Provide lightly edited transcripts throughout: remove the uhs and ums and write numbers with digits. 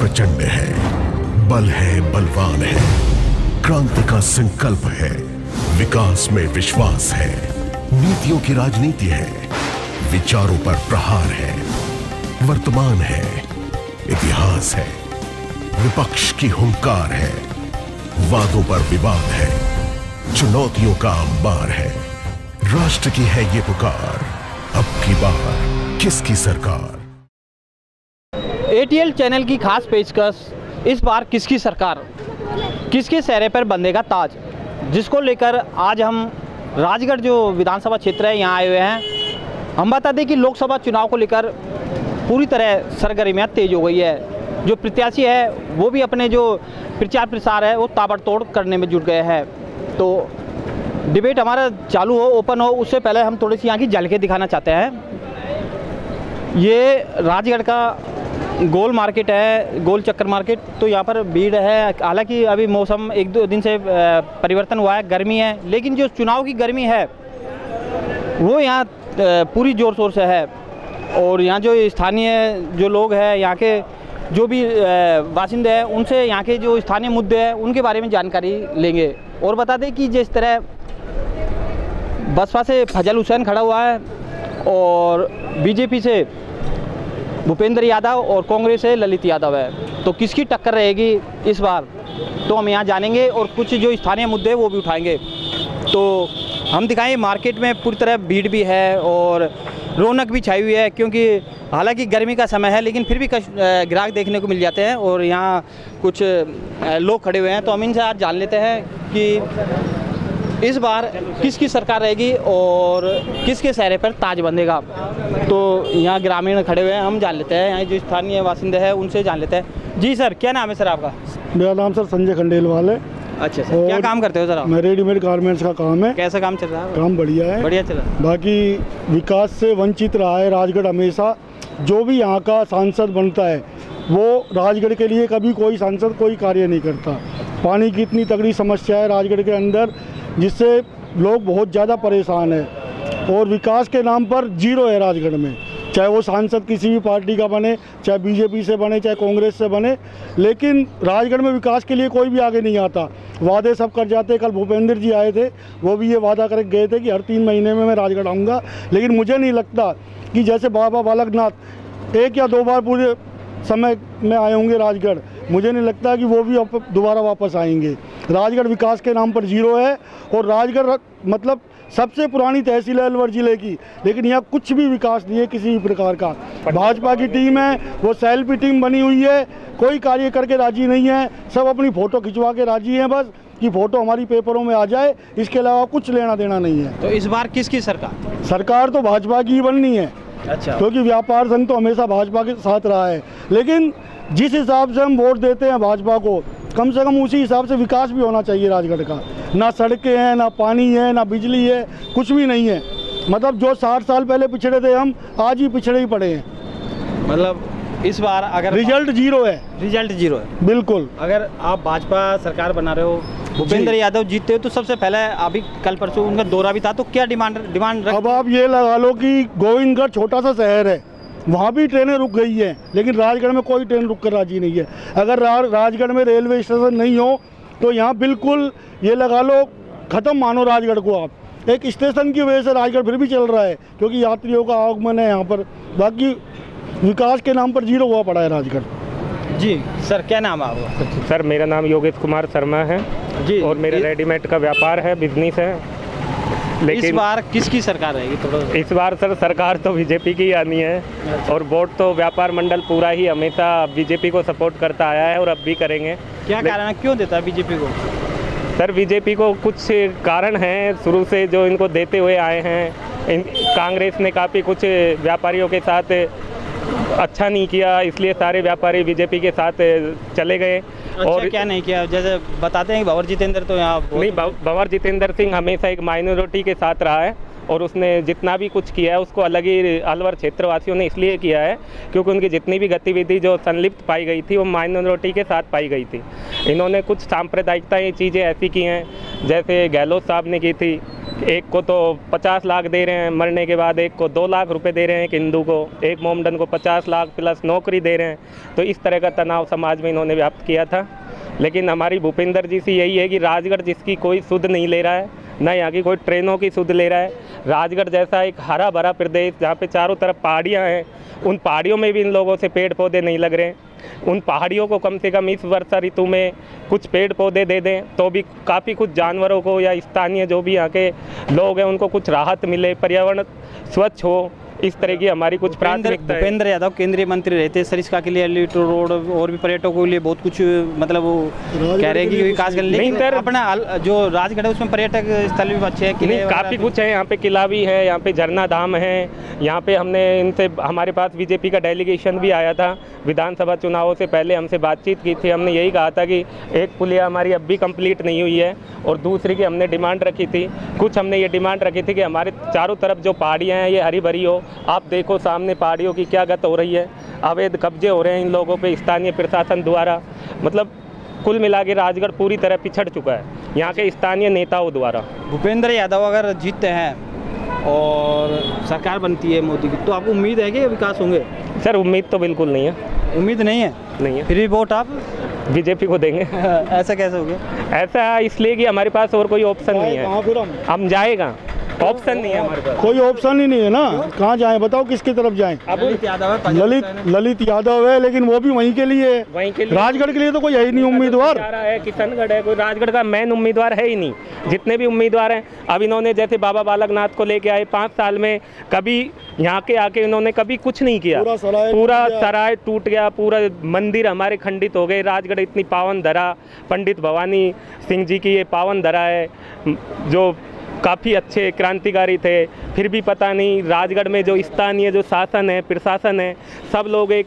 प्रचंड है, बल है, बलवान है, क्रांति का संकल्प है, विकास में विश्वास है, नीतियों की राजनीति है, विचारों पर प्रहार है, वर्तमान है, इतिहास है, विपक्ष की हुंकार है, वादों पर विवाद है, चुनौतियों का अंबार है, राष्ट्र की है ये पुकार, अब की बार किसकी सरकार। ATL चैनल की खास पेशकश, इस बार किसकी सरकार, किसके चेहरे पर बंधेगा ताज, जिसको लेकर आज हम राजगढ़ जो विधानसभा क्षेत्र है यहाँ आए हुए हैं। हम बता दें कि लोकसभा चुनाव को लेकर पूरी तरह सरगर्मियाँ तेज हो गई है। जो प्रत्याशी है वो भी अपने जो प्रचार प्रसार है वो ताबड़तोड़ करने में जुट गए हैं। तो डिबेट हमारा चालू हो, ओपन हो, उससे पहले हम थोड़ी सी यहाँ की झलकें दिखाना चाहते हैं। ये राजगढ़ का गोल मार्केट है, गोल चक्कर मार्केट। तो यहाँ पर भीड़ है, हालांकि अभी मौसम एक दो दिन से परिवर्तन हुआ है, गर्मी है, लेकिन जो चुनाव की गर्मी है वो यहाँ पूरी ज़ोर शोर से है। और यहाँ जो स्थानीय जो लोग हैं, यहाँ के जो भी बासिंदे हैं, उनसे यहाँ के जो स्थानीय मुद्दे हैं उनके बारे में जानकारी लेंगे। और बता दें कि जिस तरह बसपा से फजल हुसैन खड़ा हुआ है और बीजेपी से भूपेंद्र यादव और कांग्रेस से ललित यादव है, तो किसकी टक्कर रहेगी इस बार, तो हम यहाँ जानेंगे और कुछ जो स्थानीय मुद्दे वो भी उठाएंगे। तो हम दिखाएंगे मार्केट में पूरी तरह भीड़ भी है और रौनक भी छाई हुई है, क्योंकि हालांकि गर्मी का समय है लेकिन फिर भी ग्राहक देखने को मिल जाते हैं और यहाँ कुछ लोग खड़े हुए हैं। तो हम इनसे आज जान लेते हैं कि इस बार किसकी सरकार रहेगी और किसके चेहरे पर ताज बंधेगा। तो यहाँ ग्रामीण खड़े हुए हैं, हम जान लेते हैं, यहाँ जो स्थानीय बासिंदे हैं उनसे जान लेते हैं। जी सर, क्या नाम है सर आपका? मेरा नाम सर संजय खंडेलवाल है। अच्छा सर, क्या काम करते हो सर आप? मैं रेडीमेड गारमेंट्स का काम है। कैसा काम चल रहा है? काम बढ़िया है, बढ़िया चल रहा है। बाकी विकास से वंचित रहा है राजगढ़ हमेशा। जो भी यहाँ का सांसद बनता है वो राजगढ़ के लिए कभी कोई सांसद कोई कार्य नहीं करता। पानी की इतनी तगड़ी समस्या है राजगढ़ के अंदर, जिससे लोग बहुत ज़्यादा परेशान हैं और विकास के नाम पर जीरो है राजगढ़ में। चाहे वो सांसद किसी भी पार्टी का बने, चाहे बीजेपी से बने, चाहे कांग्रेस से बने, लेकिन राजगढ़ में विकास के लिए कोई भी आगे नहीं आता। वादे सब कर जाते। कल भूपेंद्र जी आए थे, वो भी ये वादा करके गए थे कि हर 3 महीने में मैं राजगढ़ आऊँगा, लेकिन मुझे नहीं लगता कि जैसे बाबा बालकनाथ 1 या 2 बार पूरे समय में आए होंगे राजगढ़, मुझे नहीं लगता कि वो भी दोबारा वापस आएंगे। राजगढ़ विकास के नाम पर जीरो है और राजगढ़ मतलब सबसे पुरानी तहसील है अलवर ज़िले की, लेकिन यहाँ कुछ भी विकास नहीं है किसी भी प्रकार का। भाजपा की टीम है, वो सेल्फी टीम बनी हुई है, कोई कार्य करके राजी नहीं है, सब अपनी फ़ोटो खिंचवा के राजी हैं बस कि फ़ोटो हमारी पेपरों में आ जाए, इसके अलावा कुछ लेना देना नहीं है। तो इस बार किसकी सरकार? सरकार तो भाजपा की ही बननी है। अच्छा, क्योंकि व्यापार संघ तो हमेशा भाजपा के साथ रहा है, लेकिन जिस हिसाब से हम वोट देते हैं भाजपा को, कम से कम उसी हिसाब से विकास भी होना चाहिए राजगढ़ का। ना सड़कें हैं, ना पानी है, ना बिजली है, कुछ भी नहीं है। मतलब जो 60 साल पहले पिछड़े थे हम, आज ही पिछड़े ही पड़े हैं। मतलब इस बार अगर रिजल्ट जीरो है, रिजल्ट जीरो है बिल्कुल। अगर आप भाजपा सरकार बना रहे हो, भूपेंद्र यादव जीतते हो, तो सबसे पहले अभी कल परसों उनका दौरा भी था, तो क्या डिमांड अब आप ये लगा लो कि गोविंदगढ़ छोटा सा शहर है, वहाँ भी ट्रेनें रुक गई हैं, लेकिन राजगढ़ में कोई ट्रेन रुक कर राजी नहीं है। अगर राजगढ़ में रेलवे स्टेशन नहीं हो तो यहाँ बिल्कुल ये लगा लो ख़त्म मानो राजगढ़ को आप। एक स्टेशन की वजह से राजगढ़ फिर भी चल रहा है, क्योंकि यात्रियों का आगमन है यहाँ पर। बाकी विकास के नाम पर जीरो हुआ पड़ा है राजगढ़। जी सर, क्या नाम है आपका? सर मेरा नाम योगेश कुमार शर्मा है जी, और मेरा रेडीमेड का व्यापार है, बिजनेस है। लेकिन इस बार किसकी सरकार रहेगी? थोड़ा इस बार सर सरकार तो बीजेपी की आनी है। अच्छा। और वोट तो व्यापार मंडल पूरा ही हमेशा बीजेपी को सपोर्ट करता आया है और अब भी करेंगे। क्या कारण है, क्यों देता है बीजेपी को? सर बीजेपी को कुछ कारण हैं शुरू से जो इनको देते हुए आए हैं। कांग्रेस ने काफ़ी कुछ व्यापारियों के साथ अच्छा नहीं किया, इसलिए सारे व्यापारी बीजेपी के साथ चले गए। अच्छा, और क्या नहीं किया? जैसे बताते हैं कि भंवर जितेंद्र तो यहाँ नहीं, भंवर जितेंद्र सिंह हमेशा एक माइनॉरिटी के साथ रहा है और उसने जितना भी कुछ किया है उसको अलग ही अलवर क्षेत्रवासियों ने इसलिए किया है क्योंकि उनकी जितनी भी गतिविधि जो संलिप्त पाई गई थी वो माइनॉरिटी के साथ पाई गई थी। इन्होंने कुछ सांप्रदायिकता चीज़ें ऐसी की हैं, जैसे गहलोत साहब ने की थी, एक को तो 50 लाख दे रहे हैं मरने के बाद, एक को 2 लाख रुपए दे रहे हैं, एक हिंदू को, एक मोमडन को 50 लाख प्लस नौकरी दे रहे हैं। तो इस तरह का तनाव समाज में इन्होंने व्याप्त किया था। लेकिन हमारी भूपेंद्र जी से यही है कि राजगढ़ जिसकी कोई सुध नहीं ले रहा है, ना यहाँ की कोई ट्रेनों की सुध ले रहा है, राजगढ़ जैसा एक हरा भरा प्रदेश जहाँ पे चारों तरफ पहाड़ियाँ हैं, उन पहाड़ियों में भी इन लोगों से पेड़ पौधे नहीं लग रहे हैं। उन पहाड़ियों को कम से कम इस वर्षा ऋतु में कुछ पेड़ पौधे दे दें तो भी काफ़ी कुछ जानवरों को या स्थानीय जो भी यहाँ के लोग हैं उनको कुछ राहत मिले, पर्यावरण स्वच्छ हो, इस तरह की हमारी कुछ प्राथमिकता है। भूपेंद्र यादव केंद्रीय मंत्री रहते हैं, सरिस्का के लिए एलिवेटेड रोड और भी पर्यटकों के लिए बहुत कुछ मतलब वो कह रहे हैं कि विकास कर, लेकिन अपना जो राजगढ़ है उसमें पर्यटक स्थल भी अच्छे हैं, किले काफ़ी कुछ है। यहाँ पे किला भी है, यहाँ पे झरना धाम है, यहाँ पे हमने इनसे, हमारे पास बीजेपी का डेलीगेशन भी आया था, विधानसभा चुनावों से पहले हमसे बातचीत की थी। हमने यही कहा था कि एक पुलिया हमारी अब भी कंप्लीट नहीं हुई है और दूसरी की हमने डिमांड रखी थी, कुछ हमने ये डिमांड रखी थी कि हमारे चारों तरफ जो पहाड़ियाँ हैं ये हरी भरी हो। आप देखो सामने पहाड़ियों की क्या गत हो रही है, अवैध कब्जे हो रहे हैं इन लोगों पे स्थानीय प्रशासन द्वारा। मतलब कुल मिला के राजगढ़ पूरी तरह पिछड़ चुका है यहाँ के स्थानीय नेताओं द्वारा। भूपेंद्र यादव अगर जीतते हैं और सरकार बनती है मोदी की, तो आपको उम्मीद है कि विकास होंगे? सर उम्मीद तो बिल्कुल नहीं है। उम्मीद नहीं है? नहीं है। फिर भी वोट आप बीजेपी को देंगे? ऐसा कैसे हो गया? ऐसा इसलिए कि हमारे पास और कोई ऑप्शन नहीं है, फिर हम जाएगा, ऑप्शन नहीं है हमारे पास, कोई ऑप्शन ही नहीं है ना। कहाँ जाएं बताओ, किसकी तरफ जाएं? ललित यादव है, लेकिन वो भी वहीं के लिए है, वहीं के लिए। राजगढ़ के लिए तो कोई है ही नहीं उम्मीदवार। है किशनगढ़ है, कोई राजगढ़ का मेन उम्मीदवार है ही नहीं। जितने भी उम्मीदवार हैं, अब इन्होंने जैसे बाबा बालकनाथ को लेके आए, 5 साल में कभी यहाँ के आके इन्होंने कभी कुछ नहीं किया। पूरा सराय टूट गया, पूरा मंदिर हमारे खंडित हो गए। राजगढ़ इतनी पावन धरा, पंडित भवानी सिंह जी की ये पावन धरा है, जो काफ़ी अच्छे क्रांतिकारी थे, फिर भी पता नहीं राजगढ़ में जो स्थानीय जो शासन है, प्रशासन है, सब लोग एक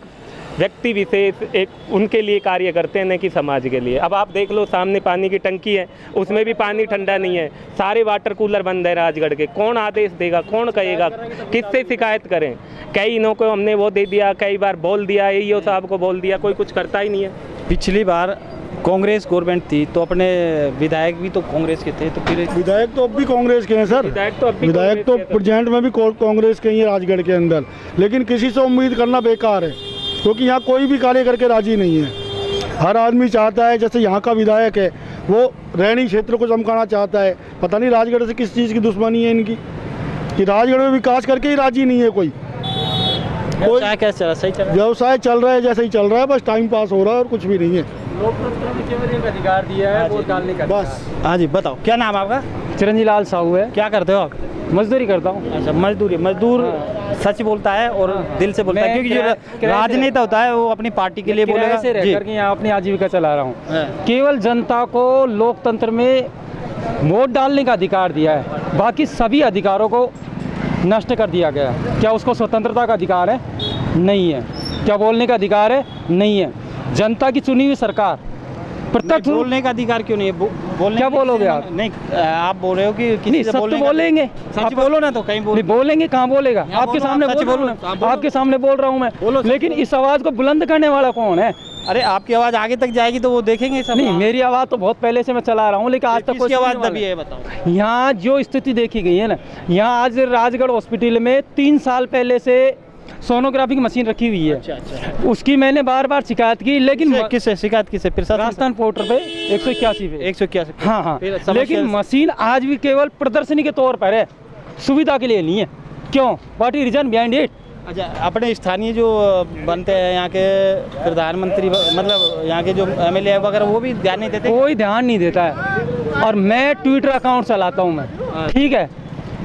व्यक्ति विशेष एक उनके लिए कार्य करते हैं, न कि समाज के लिए। अब आप देख लो सामने पानी की टंकी है, उसमें भी पानी ठंडा नहीं है, सारे वाटर कूलर बंद है राजगढ़ के। कौन आदेश देगा, कौन कहेगा, किससे शिकायत करें? कई इन्हों को हमने वो दे दिया, कई बार बोल दिया, AEO साहब को बोल दिया, कोई कुछ करता ही नहीं है। पिछली बार कांग्रेस गवर्नमेंट थी तो अपने विधायक भी तो कांग्रेस के थे, तो फिर विधायक तो अब भी कांग्रेस के हैं सर। विधायक तो प्रेजेंट में भी कांग्रेस के ही है राजगढ़ के अंदर, लेकिन किसी से उम्मीद करना बेकार है क्योंकि यहाँ कोई भी कार्य करके राजी नहीं है। हर आदमी चाहता है, जैसे यहाँ का विधायक है वो रैणी क्षेत्र को चमकाना चाहता है। पता नहीं राजगढ़ से किस चीज़ की दुश्मनी है इनकी कि राजगढ़ में विकास करके ही राजी नहीं है कोई। व्यवसाय कैसे चल रहा? सही चल रहा है? व्यवसाय चल रहा है जैसे ही चल रहा है, बस टाइम पास हो रहा है और कुछ भी नहीं है। अधिकार दिया है वोट डालने का बस। हाँ जी बताओ, क्या नाम है आपका? चिरंजी लाल साहू है। क्या करते हो आप? मजदूरी करता हूँ। अच्छा, मजदूर सच बोलता है और दिल से बोलता है, क्योंकि जो राजनेता होता है वो अपनी पार्टी के लिए बोलेगा। से रह करके यहाँ अपनी आजीविका चला रहा हूँ। केवल जनता को लोकतंत्र में वोट डालने का अधिकार दिया है, बाकी सभी अधिकारों को नष्ट कर दिया गया। क्या उसको स्वतंत्रता का अधिकार है? नहीं है। क्या बोलने का अधिकार है? नहीं है। जनता की चुनी हुई सरकार प्रत्यक्ष बोलने का अधिकार क्यों नहीं है? बोलने क्या बोलोगे आप? नहीं, आप बोल रहे हो कि नहीं, सब तो बोलेंगे। आप बोलो ना, तो कहीं बोलेंगे, कहाँ बोलेगा? आपके सामने बोल रहा हूँ, आपके सामने बोल रहा हूँ मैं, लेकिन इस आवाज़ को बुलंद करने वाला कौन है? अरे आपकी आवाज़ आगे तक जाएगी तो वो देखेंगे सब। नहीं, मेरी आवाज़ तो बहुत पहले से मैं चला रहा हूँ, लेकिन आज तक कोई आवाज़ दबी है? बताओ। यहाँ जो स्थिति देखी गई है ना, यहाँ आज राजगढ़ हॉस्पिटल में 3 साल पहले से सोनोग्राफी की मशीन रखी हुई है। अच्छा। उसकी मैंने बार बार शिकायत की, लेकिन किससे शिकायत? किससे? राजस्थान पोर्टल पे 181 पे 181। हाँ, लेकिन मशीन आज भी केवल प्रदर्शनी के तौर पर है, सुविधा के लिए नहीं है। क्यों? What is reason behind it? अच्छा, अपने स्थानीय जो बनते हैं यहाँ के प्रधानमंत्री, मतलब यहाँ के जो MLA वगैरह, वो भी ध्यान नहीं देते? कोई ध्यान नहीं देता है। और मैं ट्विटर अकाउंट चलाता हूँ मैं, ठीक है।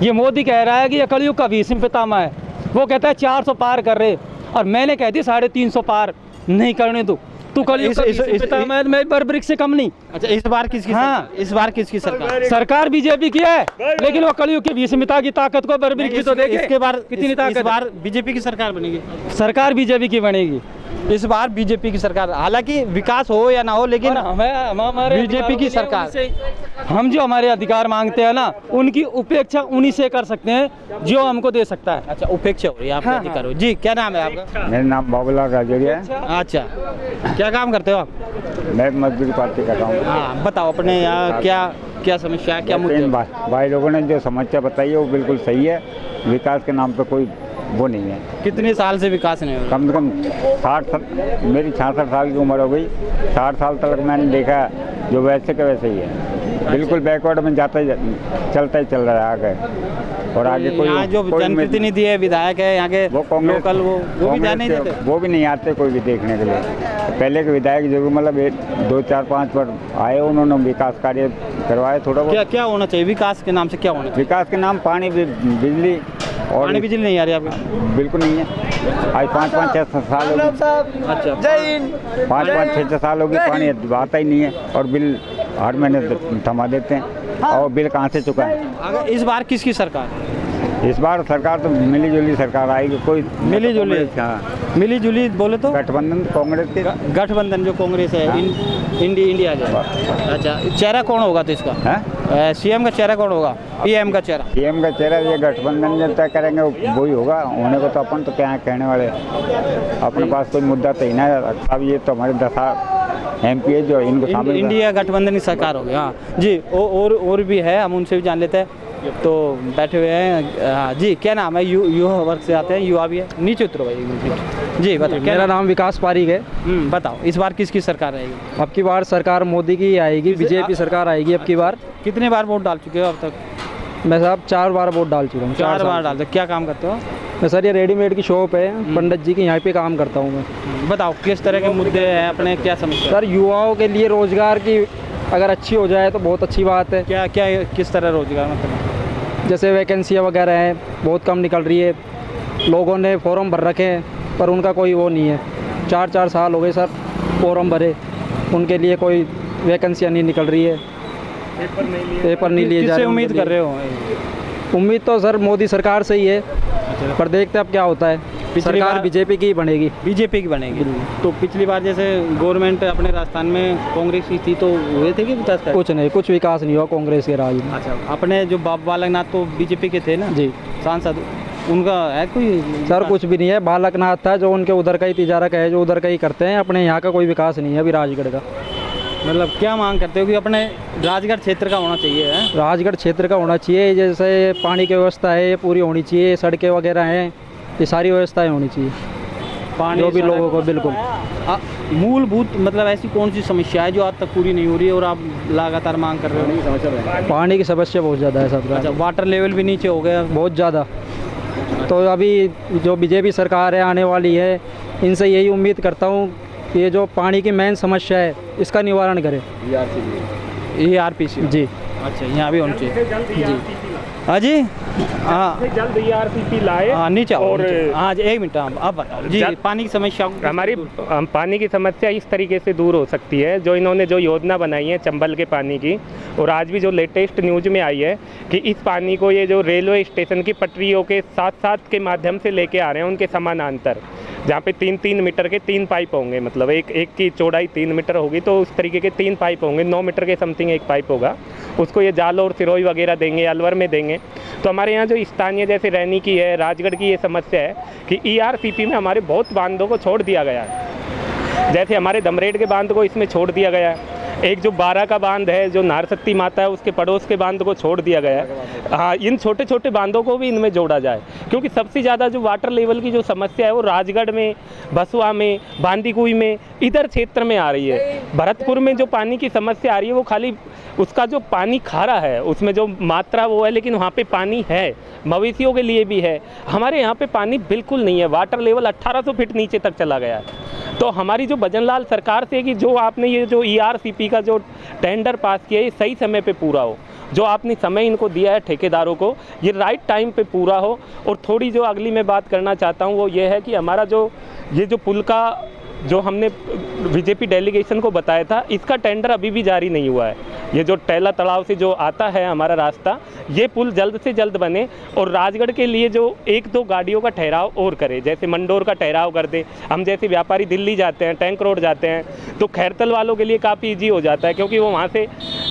ये मोदी कह रहा है कि ये कलयुग का 20वां पितामह है, वो कहता है 400 पार कर रहे, और मैंने कह दी 350 पार नहीं करने दो। तू कलयुग का 20वां पितामह, मैं बर्बरिक से कम नहीं। अच्छा, इस बार किसकी? हाँ, इस बार किसकी सरकार? सरकार बीजेपी की है, लेकिन वो कलयुग की 20वां की ताकत को बर्बरिक भी तो देखे। इसके बार कितनी ताकत? इस बार बीजेपी की सरकार बनेगी? सरकार बीजेपी की बनेगी। इस बार बीजेपी की सरकार, हालांकि विकास हो या ना हो, लेकिन हमारे बीजेपी की सरकार, हम जो हमारे अधिकार मांगते हैं ना, उनकी उपेक्षा उन्हीं से कर सकते हैं जो हमको दे सकता है। अच्छा, उपेक्षा हो रही है आपके अधिकार। जी, क्या नाम है आपका? मेरा नाम बाबूलाल राजौरिया है। अच्छा, क्या काम करते हो आप? मैं मजदूरी पार्टी कर रहा हूँ। हाँ, बताओ अपने यहाँ क्या समस्या है, क्या मुद्दे? भाई लोगों ने जो समस्या बताई है वो बिल्कुल सही है। विकास के नाम पे कोई वो नहीं है। कितने साल से विकास नहीं हो? कम से कम 60 साल, मेरी 66 साल की उम्र हो गई, 60 साल तक मैंने देखा जो वैसे के वैसे ही है, बिल्कुल बैकवर्ड में चलता ही चल रहा है आगे। और आगे कोई यहाँ जो जनप्रतिनिधि है, विधायक है यहाँ के, वो कांग्रेस, लोकल, वो भी जाने देते, वो भी नहीं आते कोई भी देखने के लिए। पहले के विधायक जो मतलब 2, 4, 5 बार आए, उन्होंने विकास कार्य करवाए थोड़ा बहुत। क्या होना चाहिए विकास के नाम से? क्या होना चाहिए विकास के नाम? पानी, बिजली। और पानी बिजली नहीं आ रही आपको? बिल्कुल नहीं है। आज 5-5, 6 साल हो गए। अच्छा, 5-5, 6 साल हो गए, पानी आता ही नहीं है। और बिल हर महीने थमा देते हैं, और बिल कहाँ से चुका है? अगर इस बार किसकी सरकार? इस बार सरकार तो मिली जुली सरकार आएगी। कोई मिली जुली? हाँ, मिली जुली बोले तो गठबंधन कांग्रेस के, गठबंधन जो कांग्रेस है। हाँ। इंडिया जो। अच्छा, चेहरा कौन होगा तो इसका? सीएम का चेहरा कौन होगा? पीएम का चेहरा? पीएम का चेहरा ये गठबंधन जो तय करेंगे वही होगा। होने को तो अपन तो क्या कहने वाले, अपने पास कोई मुद्दा तो ही ना। अब ये तो हमारे 10 MP है जो इनको शामिल, इंडिया गठबंधन की सरकार होगी। हाँ जी, और भी है, हम उनसे भी जान लेते हैं। तो बैठे हुए हैं। हाँ जी, क्या नाम है? युवा वर्ग से आते हैं, युवा भी है। नीचे उतरो भाई जी, बताओ। मेरा नाम विकास पारीक है। बताओ, इस बार किसकी सरकार रहेगी? अब की बार सरकार मोदी की आएगी, बीजेपी सरकार आएगी अब की बार। कितने बार वोट डाल चुके हो अब तक? मैं साहब 4 बार वोट डाल चुका हूँ। 4 बार डालते। क्या काम करते हो? मैं सर ये रेडीमेड की शॉप है पंडित जी की, यहाँ पे काम करता हूँ मैं। बताओ, किस तरह के मुद्दे हैं अपने, क्या समस्या? सर युवाओं के लिए रोजगार की अगर अच्छी हो जाए तो बहुत अच्छी बात है। क्या किस तरह रोजगार? मतलब जैसे वैकेंसियाँ वगैरह हैं, बहुत कम निकल रही है। लोगों ने फॉर्म भर रखे हैं पर उनका कोई वो नहीं है। 4 साल हो गए सर फॉर्म भरे, उनके लिए कोई वैकेंसियाँ नहीं निकल रही है, पेपर नहीं लिए जा रहे। उम्मीद कर रहे हो? उम्मीद तो सर मोदी सरकार से ही है, पर देखते अब क्या होता है। सरकार बीजेपी की बनेगी। बीजेपी की बनेगी। तो पिछली बार जैसे गवर्नमेंट अपने राजस्थान में कांग्रेस की थी तो हुए थे कि विकास? कुछ नहीं, कुछ विकास नहीं हुआ कांग्रेस के राज में। अच्छा, अपने जो बालकनाथ तो बीजेपी के थे ना जी सांसद, उनका है कोई? सर कुछ भी नहीं है। बालकनाथ था जो उनके उधर का ही तिजारक है, जो उधर का ही करते हैं। अपने यहाँ का कोई विकास नहीं है अभी राजगढ़ का। मतलब क्या मांग करते हो कि अपने राजगढ़ क्षेत्र का होना चाहिए? है राजगढ़ क्षेत्र का होना चाहिए। जैसे पानी की व्यवस्था है ये पूरी होनी चाहिए, सड़कें वगैरह हैं, ये सारी व्यवस्थाएं होनी चाहिए पानी जो भी लोगों को। बिल्कुल मूलभूत, मतलब ऐसी कौन सी समस्या है जो आज तक पूरी नहीं हो रही है और आप लगातार मांग कर रहे हो? पानी की समस्या बहुत ज़्यादा है सब। अच्छा, वाटर लेवल भी नीचे हो गया बहुत ज़्यादा। तो अभी जो बीजेपी सरकार है आने वाली है, इनसे यही उम्मीद करता हूँ कि ये जो पानी की मेन समस्या है इसका निवारण करें। ERPC जी। अच्छा, यहाँ भी होना चाहिए जी। हाँ जी, हाँ जल्द ERCP लाए। हाँ नीचे और हाँ जी, 1 मिनट आप बताओ जी। पानी की समस्या, हमारी पानी की समस्या इस तरीके से दूर हो सकती है, जो इन्होंने जो योजना बनाई है चंबल के पानी की, और आज भी जो लेटेस्ट न्यूज में आई है कि इस पानी को ये जो रेलवे स्टेशन की पटरियों के साथ के माध्यम से लेके आ रहे हैं, उनके समानांतर, जहाँ पे 3-3 मीटर के 3 पाइप होंगे। मतलब एक की चौड़ाई 3 मीटर होगी तो उस तरीके के 3 पाइप होंगे। 9 मीटर के समथिंग एक पाइप होगा, उसको ये जाल और सिरोही वगैरह देंगे, अलवर में देंगे। तो हमारे यहाँ जो स्थानीय जैसे रैनी की है, राजगढ़ की ये समस्या है कि ERCP में हमारे बहुत बांधों को छोड़ दिया गया है। जैसे हमारे दमरेट के बांध को इसमें छोड़ दिया गया है। एक जो 12 का बांध है जो नारसती माता है उसके पड़ोस के बांध को छोड़ दिया गया है। हाँ, इन छोटे छोटे बांधों को भी इनमें जोड़ा जाए, क्योंकि सबसे ज़्यादा जो वाटर लेवल की जो समस्या है वो राजगढ़ में, भसुआ में, बांदीकुई में, इधर क्षेत्र में आ रही है। भरतपुर में जो पानी की समस्या आ रही है वो खाली उसका जो पानी खारा है उसमें जो मात्रा वो है, लेकिन वहाँ पे पानी है, मवेशियों के लिए भी है। हमारे यहाँ पे पानी बिल्कुल नहीं है, वाटर लेवल 1800 फीट नीचे तक चला गया है। तो हमारी जो भजनलाल सरकार से कि जो आपने ये जो ERCP का जो टेंडर पास किया है सही समय पे पूरा हो, जो आपने समय इनको दिया है ठेकेदारों को, ये राइट टाइम पे पूरा हो। और थोड़ी जो अगली मैं बात करना चाहता हूँ वो ये है कि हमारा जो ये जो पुल का जो हमने बीजेपी डेलीगेशन को बताया था, इसका टेंडर अभी भी जारी नहीं हुआ है। ये जो टैला तालाब से जो आता है हमारा रास्ता, ये पुल जल्द से जल्द बने और राजगढ़ के लिए जो 1-2 गाड़ियों का ठहराव और करे, जैसे मंडोर का ठहराव कर दे। हम जैसे व्यापारी दिल्ली जाते हैं, टैंक रोड जाते हैं, तो खैरतल वालों के लिए काफ़ी ईजी हो जाता है, क्योंकि वो वहाँ से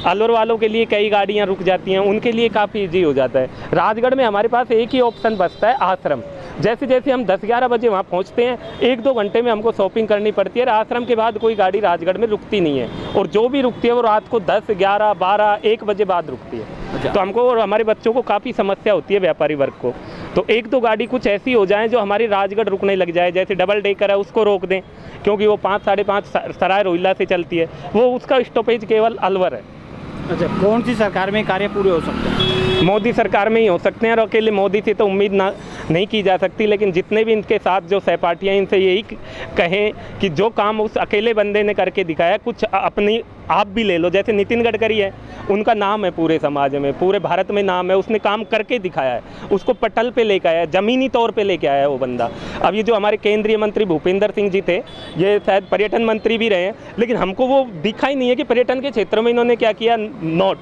अलवर वालों के लिए कई गाड़ियाँ रुक जाती हैं, उनके लिए काफ़ी ईजी हो जाता है। राजगढ़ में हमारे पास एक ही ऑप्शन बचता है, आश्रम। जैसे जैसे हम 10-11 बजे वहाँ पहुँचते हैं, 1-2 घंटे में हमको शॉपिंग करनी पड़ती है। आश्रम के बाद कोई गाड़ी राजगढ़ में रुकती नहीं है, और जो भी रुकती है वो रात को 10, 11, 12, 1 बजे बाद रुकती है। तो हमको और हमारे बच्चों को काफ़ी समस्या होती है, व्यापारी वर्ग को। तो 1-2 गाड़ी कुछ ऐसी हो जाए जो हमारी राजगढ़ रुकने लग जाए, जैसे डबल डेकर है उसको रोक दें, क्योंकि वो 5-5:30 सराय रोहिल्ला से चलती है, वो उसका स्टॉपेज केवल अलवर है। अच्छा, कौन सी सरकार में कार्य पूरे हो सकते हैं? मोदी सरकार में ही हो सकते हैं, और अकेले मोदी से तो उम्मीद नहीं की जा सकती, लेकिन जितने भी इनके साथ जो सहपाठियाँ, इनसे यही कहें कि जो काम उस अकेले बंदे ने करके दिखाया, कुछ अपनी आप भी ले लो। जैसे नितिन गडकरी है, उनका नाम है पूरे समाज में, पूरे भारत में नाम है, उसने काम करके दिखाया है, उसको पटल पे लेके आया है, ज़मीनी तौर पे लेके आया है वो बंदा। अब ये जो हमारे केंद्रीय मंत्री भूपेंद्र सिंह जी थे, ये शायद पर्यटन मंत्री भी रहे हैं, लेकिन हमको वो दिखा ही नहीं है कि पर्यटन के क्षेत्र में इन्होंने क्या किया। नोट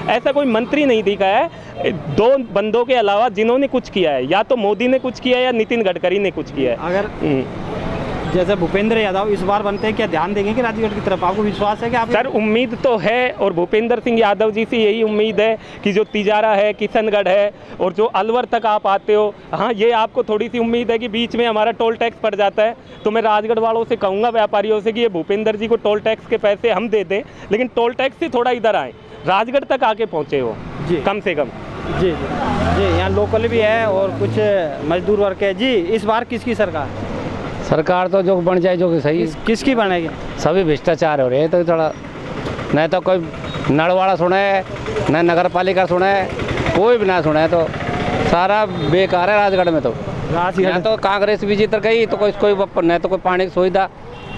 ऐसा कोई मंत्री नहीं दिखा है 2 बंदों के अलावा जिन्होंने कुछ किया है, या तो मोदी ने कुछ किया है या नितिन गडकरी ने कुछ किया है। अगर जैसे भूपेंद्र यादव इस बार बनते हैं, क्या ध्यान देंगे कि राजगढ़ की तरफ? आपको विश्वास है कि आप? सर, उम्मीद तो है, और भूपेंद्र सिंह यादव जी से यही उम्मीद है कि जो तिजारा है, किशनगढ़ है, और जो अलवर तक आप आते हो, हाँ, ये आपको थोड़ी सी उम्मीद है कि बीच में हमारा टोल टैक्स पड़ जाता है। तो मैं राजगढ़ वालों से कहूँगा, व्यापारियों से, कि ये भूपेंद्र जी को टोल टैक्स के पैसे हम दे दें, लेकिन टोल टैक्स से थोड़ा इधर आए, राजगढ़ तक आके पहुँचे हो जी, कम से कम। जी जी, यहाँ लोकल भी है और कुछ मजदूर वर्ग है जी। इस बार किसकी सरकार? सरकार तो जो बन जाए, जो सही। किसकी बनेगी? सभी भ्रष्टाचार हो रहे हैं, तो थोड़ा नहीं तो कोई नड़वाड़ा सुने, न नगर पालिका सुने, कोई भी ना सुने, तो सारा बेकार है राजगढ़ में। तो राजगढ़ तो कांग्रेस भी जीत गई, तो कोई न तो कोई पानी की सुविधा,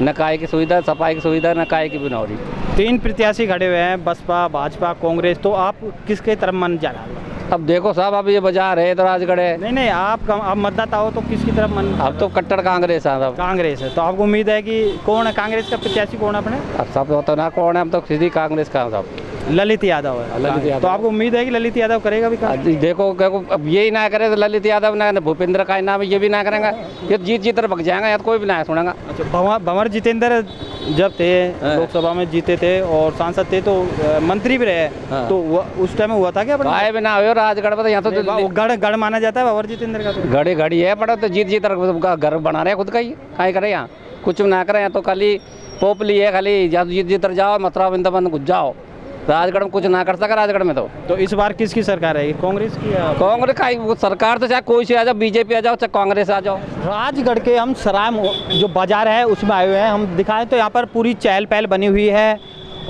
न काय की सुविधा, सफाई की सुविधा, न काय की भी ना हो रही। 3 प्रत्याशी खड़े हुए हैं, बसपा, भाजपा, कांग्रेस, तो आप किसके तरफ मन जा रहा है? अब देखो साहब, अब ये बाजार है तो राजगढ़ है। नहीं, आप मतदाता हो तो किसकी तरफ मन? अब तो कट्टर कांग्रेस है साहब। कांग्रेस है, तो आपको उम्मीद है कि कौन है कांग्रेस का प्रत्याशी, कौन है अपने? अब सब तो ना कौन है, हम तो सीधी कांग्रेस का साहब। ललित यादव है। ललित यादव। तो आपको उम्मीद है कि ललित यादव करेगा भी काम? देखो अब यही ना करे तो ललित यादव ना, भूपेंद्र का नाम ये भी ना करेंगे, ये जीत भग जाएगा, या तो कोई भी ना सुनेगा। अच्छा, भंवर जितेंद्र जब थे लोकसभा में जीते थे और सांसद थे, तो मंत्री भी रहे, तो उस टाइम हुआ था क्या? गाय भी ना हो राजगढ़ में, यहाँ तो गढ़ माना जाता है भंवर जितेंद्र का। तो घड़ी है, पड़ा तो जीत घर बना रहे खुद का ही, क्या करे यहाँ कुछ ना करे, यहाँ तो खाली पोपली है, खाली जीत जाओ, मथुरा वृंदावन घुस जाओ, राजगढ़ में कुछ ना कर सका राजगढ़ में। तो इस बार किसकी सरकार है? कांग्रेस की? कांग्रेस का सरकार तो चाहे कोई सी आ जाओ, बीजेपी आ जाओ, चाहे कांग्रेस आ जाओ। राजगढ़ के हम सराय जो बाजार है उसमें आए हुए हैं, हम दिखाएं तो यहाँ पर पूरी चहल पहल बनी हुई है,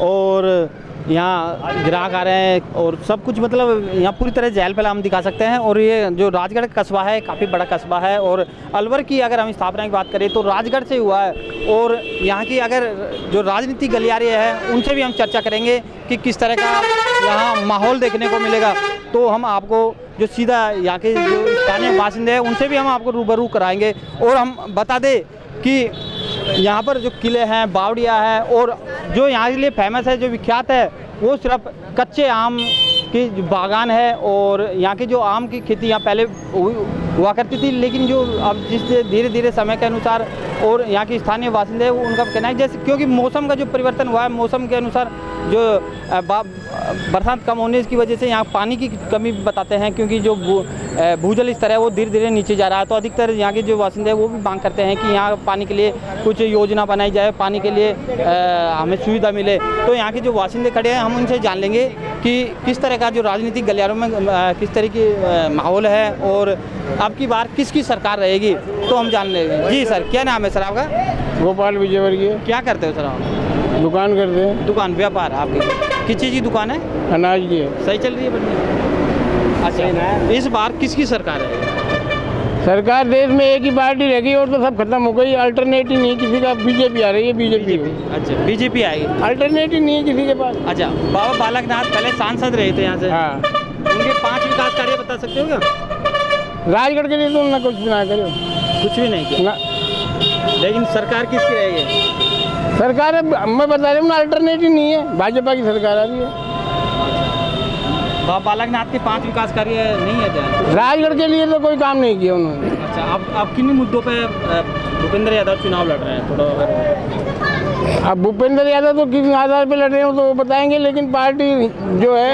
और यहाँ ग्राहक आ रहे हैं और सब कुछ, मतलब यहाँ पूरी तरह चहल पहल हम दिखा सकते हैं। और ये जो राजगढ़ का कस्बा है काफ़ी बड़ा कस्बा है, और अलवर की अगर हम स्थापना की बात करें तो राजगढ़ से हुआ है, और यहाँ की अगर जो राजनीतिक गलियारे हैं उनसे भी हम चर्चा करेंगे कि किस तरह का यहाँ माहौल देखने को मिलेगा। तो हम आपको जो सीधा यहाँ के जो स्थानीय बासिंदे हैं उनसे भी हम आपको रूबरू कराएंगे, और हम बता दें कि यहाँ पर जो किले हैं, बावड़िया है, और जो यहाँ के लिए फेमस है, जो विख्यात है, वो सिर्फ कच्चे आम की बागान है। और यहाँ की जो आम की खेती यहाँ पहले हुआ करती थी, लेकिन जो अब जिससे धीरे धीरे समय के अनुसार और यहाँ के स्थानीय बासिंदे हैं उनका कहना है, जैसे क्योंकि मौसम का जो परिवर्तन हुआ है, मौसम के अनुसार जो बरसात कम होने की वजह से यहाँ पानी की कमी बताते हैं, क्योंकि जो भूजल स्तर है वो धीरे धीरे नीचे जा रहा है। तो अधिकतर यहाँ के जो बासिंदे हैं वो भी मांग करते हैं कि यहाँ पानी के लिए कुछ योजना बनाई जाए, पानी के लिए हमें सुविधा मिले। तो यहाँ के जो बासिंदे खड़े हैं, हम उनसे जान लेंगे कि किस तरह का जो राजनीतिक गलियारों में किस तरह की माहौल है, और अब की बार किसकी सरकार रहेगी, तो हम जान लेंगे। जी सर, क्या नाम है सर आपका? गोपाल विजयवर्गीय। क्या करते हो सर आप? दुकान करते हैं। दुकान, व्यापार आपकी किस चीज़ की दुकान है? अनाज की है। सही चल रही है? बढ़िया। अच्छा, इस बार किसकी सरकार है? सरकार देश में एक ही पार्टी रह गई और तो सब खत्म हो गई, अल्टरनेटिव नहीं किसी का। बीजेपी आ रही है, बीजेपी। अच्छा, बीजेपी आएगी, अल्टरनेटिव नहीं है किसी के पास। अच्छा, बाबा बालकनाथ पहले सांसद रहे थे यहाँ से। हाँ। उनके 5 विकास कार्य बता सकते हो क्या? राजगढ़ के लिए तो उन्होंने कुछ भी ना करे, कुछ भी नहीं किया। लेकिन सरकार किसकी रहेगी? सरकार मैं बता रही हूँ ना, अल्टरनेटिव नहीं है, भाजपा की सरकार आ रही है। बाबा बालकनाथ के 5 विकास कार्य नहीं है क्या? राजगढ़ के लिए तो कोई काम नहीं किया उन्होंने। अच्छा, अब किन मुद्दों पे भूपेंद्र यादव चुनाव लड़ रहे हैं? थोड़ा अब भूपेंद्र यादव तो किस आधार पे लड़ रहे हो तो वो बताएंगे, लेकिन पार्टी जो है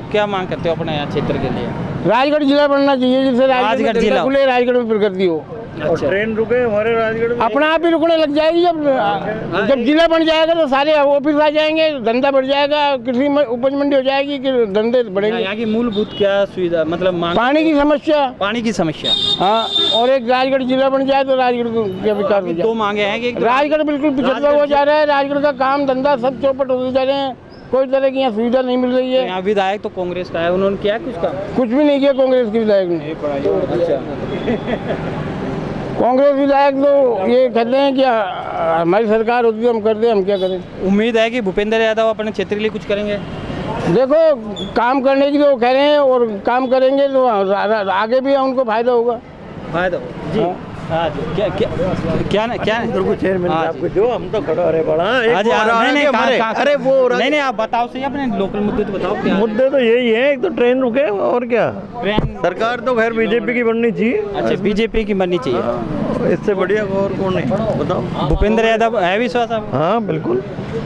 क्या मांग करते हो अपने यहाँ क्षेत्र के लिए? राजगढ़ जिला बनना चाहिए, जिससे राजगढ़ जिला खुले, राजगढ़ में प्रगति हो। अच्छा। ट्रेन रुके हमारे राजगढ़ में, अपना आप ही रुकने लग जाएगी। जब जिला बन जाएगा तो सारे ऑफिस आ जाएंगे, धंधा बढ़ जाएगा, कृषि उपज मंडी हो जाएगी, कि धंधे बढ़ेंगे। यहाँ की मूलभूत क्या सुविधा, मतलब पानी की समस्या, हाँ, और एक राजगढ़ जिला बन जाए तो राजगढ़ का विकास हो जाए। 2 मांगे हैं कि राजगढ़ बिल्कुल पिछड़ा हुआ जा रहा है, राजगढ़ का काम धंधा सब चौपट होते जा रहे हैं, कोई तरह की यहाँ सुविधा नहीं मिल रही है। यहाँ विधायक तो कांग्रेस का है, उन्होंने किया कुछ काम? कुछ भी नहीं किया कांग्रेस के विधायक ने। कांग्रेस विधायक तो ये कहते हैं कि हमारी सरकार होती है हम कर दे, हम क्या करें। उम्मीद है कि भूपेंद्र यादव अपने क्षेत्र के लिए कुछ करेंगे? देखो, काम करने की तो कह रहे हैं और काम करेंगे तो आगे भी उनको फायदा होगा। फायदा जी, हाँ जी। क्या चेयरमैन आपको जो हम तो खड़ा रहे बड़ा अरे वो नहीं आप बताओ सही, अपने लोकल मुद्दे तो बताओ। क्या मुद्दे तो यही है, एक तो ट्रेन रुके और क्या, ट्रेन सरकार तो खैर बीजेपी की बननी चाहिए। अच्छा, बीजेपी की बननी चाहिए, इससे बढ़िया और कौन है बताओ? भूपेंद्र यादव है विश्वास आप? हाँ बिल्कुल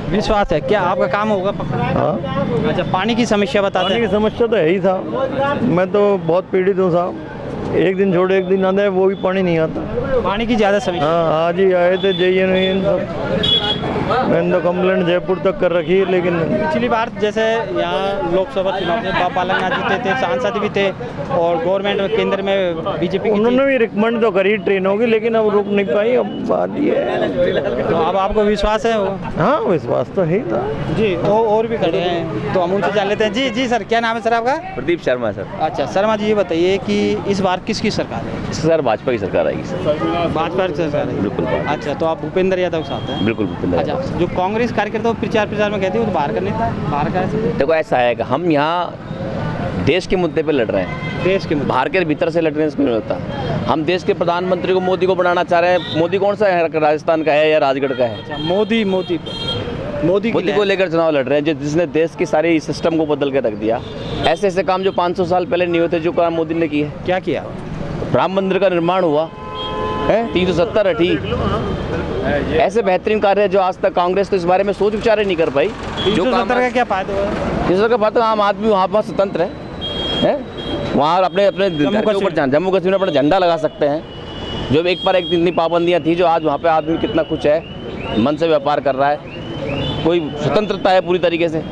विश्वास है। क्या आपका काम होगा पक्का? हाँ। अच्छा, पानी की समस्या बताते पानी की समस्या तो है ही साहब, मैं तो बहुत पीड़ित हूँ साहब, एक दिन छोड़े एक दिन आते हैं वो भी पानी नहीं आता। पानी की ज़्यादा समस्या? हाँ, आज ही आए थे JN सब, मैंने तो कंप्लेंट जयपुर तक कर रखी है। लेकिन पिछली बार जैसे यहाँ लोकसभा चुनाव में बाबा बालकनाथ जीते थे, सांसद भी थे, और गवर्नमेंट केंद्र में बीजेपी की उन्होंने भी रिकमेंड तो करी ट्रेनों की, लेकिन अब रुक नहीं पाई। अब बात ये है, तो अब आपको विश्वास है? हाँ विश्वास तो है था जी। और भी खड़े हैं तो हम उनसे जान लेते हैं। जी सर, क्या नाम है सर आपका? प्रदीप शर्मा सर। अच्छा शर्मा जी, ये बताइए कि इस बार किसकी सरकार है? सर भाजपा की सरकार आएगी सर। भाजपा की सरकार है, बिल्कुल। अच्छा, तो आप भूपेंद्र यादव के साथ हैं? बिल्कुल भूपेंद्र यादव। अच्छा, जो कांग्रेस कार्यकर्ता प्रचार में कहते हैं वो तो बाहर करने था, बाहर का है। देखो ऐसा है कि हम यहाँ देश के मुद्दे पे लड़ रहे हैं, देश के मुद्दे, बाहर के भीतर से लड़ रहे हैं, इसमें नहीं होता। हम देश के प्रधानमंत्री को, मोदी को बनाना चाह रहे हैं। मोदी कौन सा है, राजस्थान का है या राजगढ़ का है? अच्छा, मोदी को लेकर चुनाव लड़ रहे हैं, जिसने देश की सारी सिस्टम को बदल के रख दिया। ऐसे ऐसे काम जो 500 साल पहले नहीं होते, जो काम मोदी ने किए। क्या किया? राम मंदिर का निर्माण हुआ है, 370 हटी, ऐसे बेहतरीन कार्य है जो आज तक कांग्रेस तो इस बारे में सोच विचार नहीं कर पाई। जो का क्या फायदा हुआ? 370 का फायदा, आम आदमी वहाँ पर स्वतंत्र है, वहाँ अपने जम्मू कश्मीर में अपना झंडा लगा सकते हैं। जो एक पर एक इतनी पाबंदियाँ थी, जो आज वहाँ पे आदमी कितना कुछ है, मन से व्यापार कर रहा है, कोई स्वतंत्रता है पूरी तरीके से।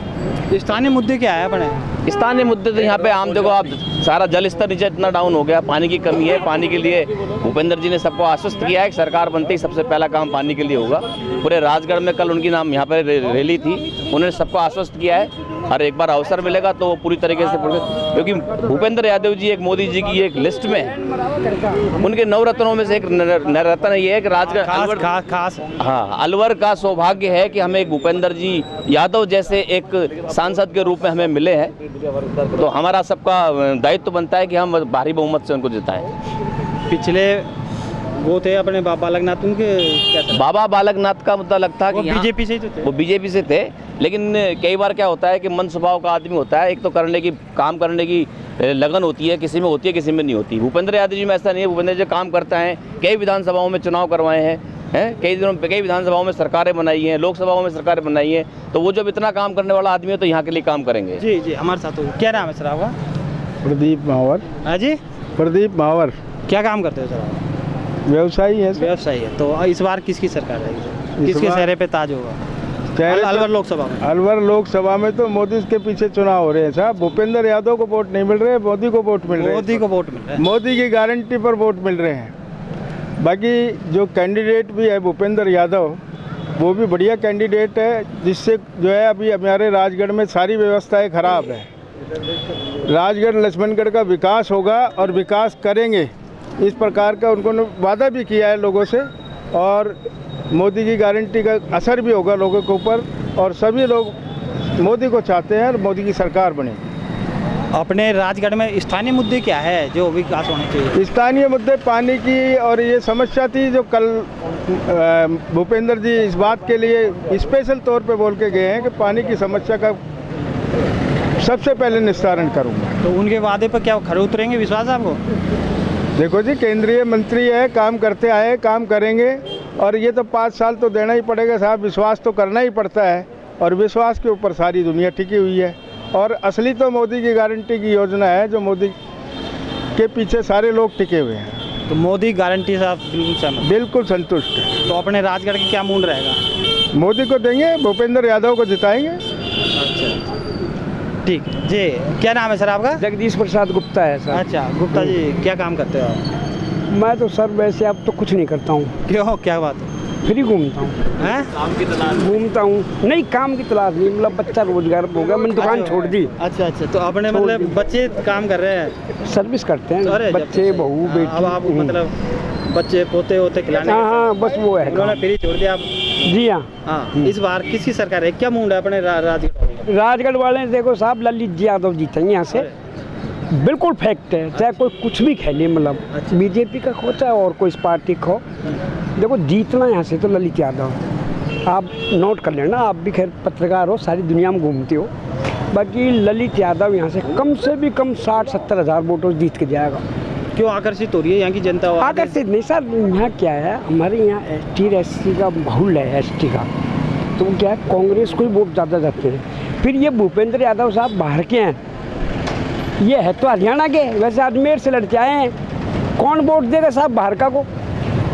स्थानीय मुद्दे क्या है अपने? स्थानीय मुद्दे तो यहाँ पे आम, देखो आप, सारा जल स्तर नीचे इतना डाउन हो गया, पानी की कमी है। पानी के लिए भूपेंद्र जी ने सबको आश्वस्त किया है कि सरकार बनते ही सबसे पहला काम पानी के लिए होगा। पूरे राजगढ़ में कल उनकी नाम यहाँ पर रैली थी, उन्होंने सबको आश्वस्त किया है, और एक बार अवसर मिलेगा तो वो पूरी तरीके से, क्योंकि भूपेंद्र यादव जी एक मोदी जी की एक लिस्ट में, उनके 9 रत्नों में से एक रत्न ये है कि राजगढ़ खास, हाँ, अलवर का सौभाग्य है कि हमें एक भूपेंद्र जी यादव जैसे एक सांसद के रूप में हमें मिले हैं। तो हमारा सबका दायित्व बनता है कि हम भारी बहुमत से उनको जिताएं। पिछले वो थे अपने बाबा बालकनाथ, उनके क्या था? बाबा बालकनाथ का मुद्दा लगता है कि बीजेपी से थे, वो बीजेपी से थे, लेकिन कई बार क्या होता है कि मन स्वभाव का आदमी होता है, एक तो काम करने की लगन होती है, किसी में होती है, किसी में नहीं होती। भूपेंद्र यादव जी में ऐसा नहीं है। भूपेंद्र जी काम करते हैं, कई विधानसभाओं में चुनाव करवाए हैं, कई विधानसभाओं में सरकारें बनाई हैं, लोकसभाओं में सरकारें बनाई हैं। तो वो जब इतना काम करने वाला आदमी है तो यहाँ के लिए काम करेंगे। जी हमारे साथ हो। क्या नाम है सर आपका? प्रदीप मावर। हाँ जी, प्रदीप मावर। क्या काम करते हो सर? व्यवसायी है। व्यवसायी है। तो इस बार किसकी सरकार रहेगी? किसके चेहरे पे ताज होगा? अलवर लोकसभा में। अलवर लोकसभा में तो मोदी के पीछे चुनाव हो रहे हैं साहब। भूपेंद्र यादव को वोट नहीं मिल रहे, मोदी को वोट मिल रहे हैं। मोदी को वोट मिल रहे हैं, मोदी की गारंटी पर वोट मिल रहे हैं। बाकी जो कैंडिडेट भी है भूपेंद्र यादव, वो भी बढ़िया कैंडिडेट है, जिससे जो है अभी हमारे राजगढ़ में सारी व्यवस्थाएं खराब है। राजगढ़ लक्ष्मणगढ़ का विकास होगा और विकास करेंगे, इस प्रकार का उन्होंने वादा भी किया है लोगों से, और मोदी की गारंटी का असर भी होगा लोगों के ऊपर, और सभी लोग मोदी को चाहते हैं और मोदी की सरकार बने। अपने राजगढ़ में स्थानीय मुद्दे क्या है जो विकास होने चाहिए? स्थानीय मुद्दे पानी की और ये समस्या थी, जो कल भूपेंद्र जी इस बात के लिए स्पेशल तौर पे बोल के गए हैं कि पानी की समस्या का सबसे पहले निस्तारण करूँगा। तो उनके वादे पर क्या खड़े उतरेंगे, विश्वास है आपको? देखो जी, केंद्रीय मंत्री है, काम करते आए, काम करेंगे, और ये तो 5 साल तो देना ही पड़ेगा साहब, विश्वास तो करना ही पड़ता है, और विश्वास के ऊपर सारी दुनिया टिकी हुई है। और असली तो मोदी की गारंटी की योजना है, जो मोदी के पीछे सारे लोग टिके हुए हैं। तो मोदी गारंटी से आप बिल्कुल संतुष्ट है। तो अपने राजगढ़ की क्या मूड रहेगा? मोदी को देंगे, भूपेंद्र यादव को जिताएंगे। अच्छा, ठीक जी। क्या नाम है सर आपका? जगदीश प्रसाद गुप्ता है सर। अच्छा गुप्ता जी, क्या काम करते हो आप? मैं तो सर वैसे अब तो कुछ नहीं करता हूँ। क्यों, क्या बात? फ्री घूमता हूँ। काम की तलाश घूमता हूँ? नहीं, काम की तलाश नहीं, मतलब बच्चा रोजगार हो गया, मैंने दुकान छोड़ दी। अच्छा अच्छा, तो अपने मतलब बच्चे काम कर रहे हैं, सर्विस करते हैं, बच्चे बहू बेटी। अब आप मतलब बच्चे पोते होते खिलाने? हाँ, बस वो है, उन्होंने फ्री छोड़ दिया आप? जी हाँ। हाँ, इस बार किसकी सरकार है, क्या मूड है अपने राजगढ़ वाले? देखो साहब, ललित यादव जीतेंगे यहाँ से, बिल्कुल फैक्ट है, चाहे कोई कुछ भी खेले, मतलब बीजेपी का खो चाहे और कोई पार्टी खो, देखो जीतना यहाँ से तो ललित यादव। आप नोट कर लेना, आप भी खैर पत्रकार हो, सारी दुनिया में घूमते हो, बाकी ललित यादव यहाँ से भी कम 60-70 हज़ार वोटों जीत के जाएगा। क्यों आकर्षित हो रही है यहाँ की जनता? आकर्षित नहीं सर, यहाँ क्या है, हमारे यहाँ ST का बहुल है, ST का, तो क्या है, कांग्रेस को ही वोट ज़्यादा जाते हैं। फिर ये भूपेंद्र यादव साहब बाहर के हैं, ये है तो हरियाणा के, वैसे अजमेर से लड़के आए हैं, कौन वोट देगा साहब बाहर का को?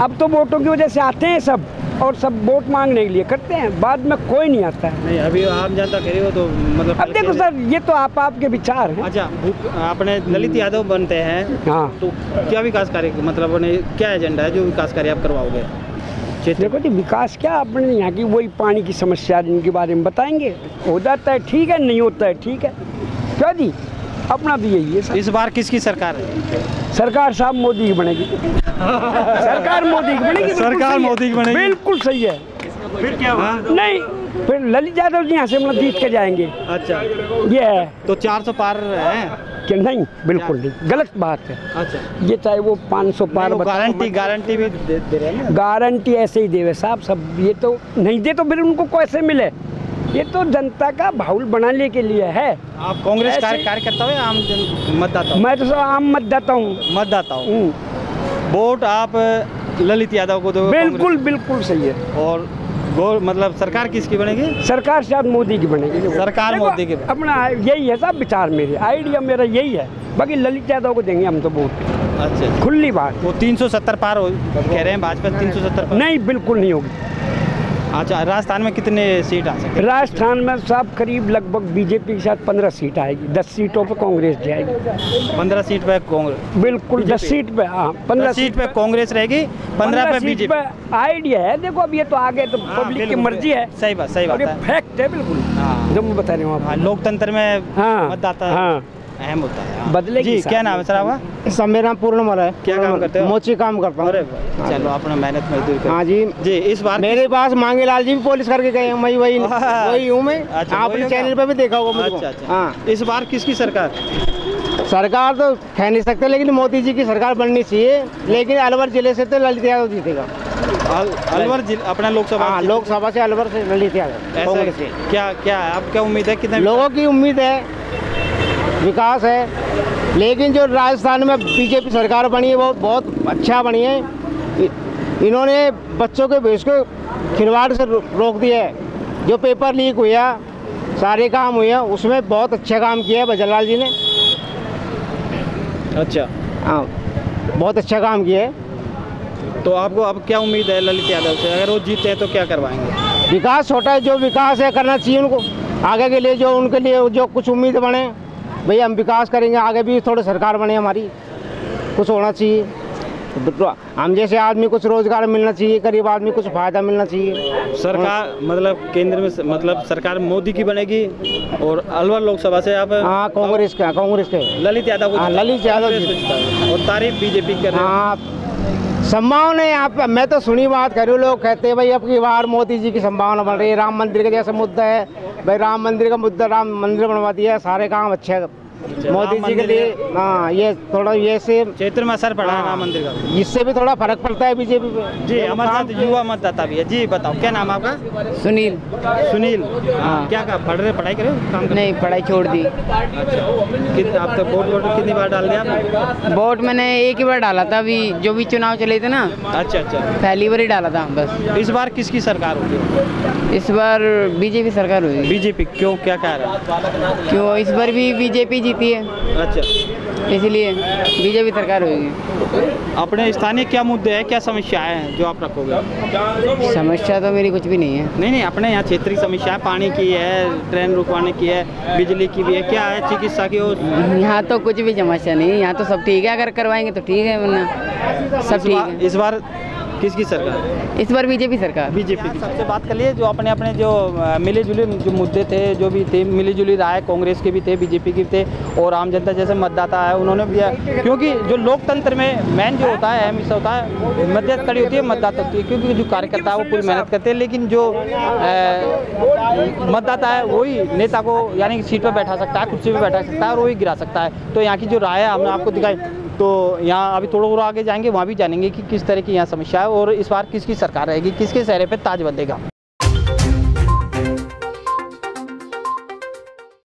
अब तो वोटों की वजह से आते हैं सब, और सब वोट मांगने के लिए करते हैं, बाद में कोई नहीं आता है। नहीं, अभी आम जनता कह रही हो तो मतलब अब देखो सर, ये तो आपके विचार हैं। अच्छा, आपने ललित यादव बनते हैं, हाँ, तो क्या विकास कार्य, मतलब क्या एजेंडा है जो विकास कार्य आप करवाओगे? देखो जी, विकास क्या, अपने यहाँ की वही पानी की समस्या, इनके बारे में बताएंगे, हो जाता है ठीक है, नहीं होता है ठीक है, क्या जी, अपना भी यही है। इस बार किसकी सरकार है? सरकार साहब मोदी की बनेगी। सरकार मोदी की बनेगी। सरकार मोदी की बनेगी, बिल्कुल सही है। फिर क्या हुआ? नहीं, फिर ललित यादव जी यहाँ से मतलब जीत के जाएंगे। अच्छा, ये है तो 400 पार है कि नहीं? बिल्कुल नहीं, गलत बात है। अच्छा, ये चाहे वो 500 पार, गारंटी भी दे रहे हैं। गारंटी ऐसे ही देवे साहब सब, ये तो नहीं दे तो फिर उनको कैसे मिले? ये तो जनता का बाहुल बनाने के लिए है। आप कांग्रेस कार्यकर्ता हो या आम मतदाता? मैं तो सब आम मतदाता हूँ। मतदाता हूँ। वोट आप ललित यादव को दो? बिल्कुल बिल्कुल सही है। और मतलब सरकार किसकी बनेगी? सरकार शायद मोदी की बनेगी। सरकार मोदी की। अपना यही है सब विचार, मेरे आइडिया मेरा यही है, बाकी ललित यादव को देंगे हम तो वोट। अच्छा, खुली बात। वो 370 पार हो कह रहे हैं भाजपा? 370 पार नहीं, बिल्कुल नहीं होगी। अच्छा, राजस्थान में कितने सीट आ सकते? राजस्थान में सब करीब लगभग बीजेपी के साथ 15 सीट आएगी, 10 सीटों पे कांग्रेस जाएगी। 15 सीट पे कांग्रेस? बिल्कुल, 10 सीट पे, हाँ 15 सीट पे कांग्रेस रहेगी, 15 पे बीजेपी। आइडिया है, देखो अब ये तो आगे तो पब्लिक की मर्जी है। सही बात है, फैक्ट है बिल्कुल जो मैं बता रहा हूँ। लोकतंत्र में मतदाता अहम होता है, बदलेगी। जी, क्या नाम है सर आपका? सब मेरा नाम पूर्णमल है। क्या काम करते हो? मोची काम करता हूँ। चलो, अपना मेहनत मजदूर कर। हाँ जी जी, इस बार मेरे पास मांगेलाल जी भी पुलिस करके गए हैं, वही हूँ मैं। आपने चैनल पे भी देखा होगा मुझको। हाँ, इस बार किसकी सरकार? सरकार तो कह नहीं सकते, लेकिन मोदी जी की सरकार बननी चाहिए, लेकिन अलवर जिले से तो ललित यादव जीतेगा। अलवर जिला अपना लोकसभा? हाँ, लोकसभा से अलवर से ललित यादव। क्या आप क्या उम्मीद है? कितने लोगों की उम्मीद है? विकास है, लेकिन जो राजस्थान में बीजेपी सरकार बनी है वो बहुत अच्छा बनी है। इन्होंने बच्चों के भेज को खिलवाड़ से रोक दिया है। जो पेपर लीक हुआ, सारे काम हुए, उसमें बहुत अच्छा काम किया है भजनलाल जी ने। अच्छा, हाँ, बहुत अच्छा काम किया है। तो आपको अब क्या उम्मीद है ललित यादव से? अगर वो जीते हैं तो क्या करवाएंगे? विकास छोटा है, जो विकास है करना चाहिए उनको, आगे के लिए जो उनके लिए जो कुछ उम्मीद बने, भाई हम विकास करेंगे, आगे भी थोड़ी सरकार बने, हमारी कुछ होना चाहिए। हम जैसे आदमी कुछ रोजगार मिलना चाहिए, गरीब आदमी कुछ फायदा मिलना चाहिए। सरकार मतलब केंद्र में मतलब सरकार मोदी की बनेगी, और अलवर लोकसभा से आप? हाँ, कांग्रेस के ललित यादव को। ललित यादव और तारीफ बीजेपी कर रहे हैं। हाँ, संभावना है यहाँ पे। मैं तो सुनी बात कर रही हूँ, लोग कहते हैं भाई अब की बार मोदी जी की संभावना बन रही है। राम मंदिर का जैसा मुद्दा है भाई, राम मंदिर का मुद्दा, राम मंदिर बनवा दिया, सारे काम अच्छे मोदी जी के लिए। हाँ, ये थोड़ा ये से क्षेत्र में असर पड़ा है राम मंदिर का, इससे भी थोड़ा फर्क पड़ता है बीजेपी पे। जी हमारे साथ युवा मतदाता भी है। जी बताओ क्या नाम है आपका? सुनील। सुनील, क्या पढ़ाई करे काम नहीं, पढ़ाई छोड़ दी। अच्छा, आप तो वोट कितनी बार डाल दिया आपने? वोट मैंने एक ही बार डाला था, अभी जो भी चुनाव चले थे ना। अच्छा अच्छा, पहली बार ही डाला था बस। इस बार किसकी सरकार होगी? इस बार बीजेपी सरकार होगी। बीजेपी क्यों, क्या कह रहा है? क्यों, इस बार भी बीजेपी जीती है। अच्छा, इसलिए बीजेपी सरकार होगी। अपने स्थानीय क्या मुद्दे हैं, क्या समस्याएं हैं जो आप रखोगे? समस्या तो मेरी कुछ भी नहीं है। नहीं, अपने यहाँ क्षेत्रीय समस्या पानी की है, ट्रेन रुकवाने की है, बिजली की भी है, क्या है, चिकित्सा की हो? यहाँ तो कुछ भी समस्या नहीं है, यहाँ तो सब ठीक है, अगर करवाएंगे तो ठीक है, वरना सब ठीक है। इस बार किसकी सरकार? इस बार बीजेपी सरकार। बीजेपी की। सबसे बात कर लिए जो अपने जो मिले जुले जो मुद्दे थे, जो भी थे मिली जुली राय, कांग्रेस के भी थे, बीजेपी के भी थे, और आम जनता जैसे मतदाता है उन्होंने भी, क्योंकि जो लोकतंत्र में मेन जो होता है, अहम हिस्सा होता है, मध्यस्थ खड़ी होती है, मतदाता होती है, क्योंकि जो कार्यकर्ता है वो पूरी मेहनत करते हैं, लेकिन जो मतदाता है वही नेता को यानी कि सीट पर बैठा सकता है, कुर्सी पर बैठा सकता है और वही गिरा सकता है। तो यहाँ की जो राय है हमने आपको दिखाई। तो यहाँ अभी थोड़ा और आगे जाएंगे, वहाँ भी जानेंगे कि किस तरह की यहाँ समस्या है और इस बार किसकी सरकार रहेगी, किसके चेहरे पे ताज बंधेगा।